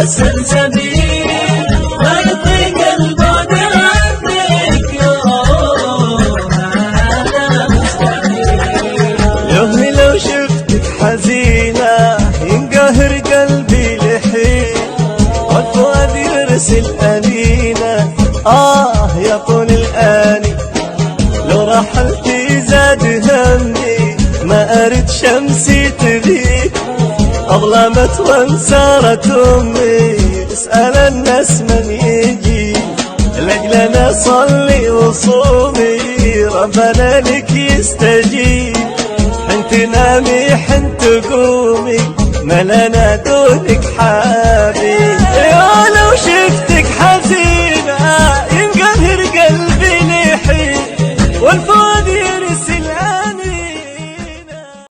سلسبيل ما يطيق البعد عنك هذا مستحيل. يومي لو شفتك حزينة ينقهر قلبي لحين والفؤاد يرسل أنينة يا طول الآني لو رحلتي زاد همي ما أرد شمسي تغيب أظلمت وانسارت أمي اسأل الناس من يجي لأجلنا صلي وصومي ربنا لك يستجيب حين تنامي حين تقومي ما لنا دونك حبيب. لو شفتك حزينة ينقهر قلبي لحين والفؤاد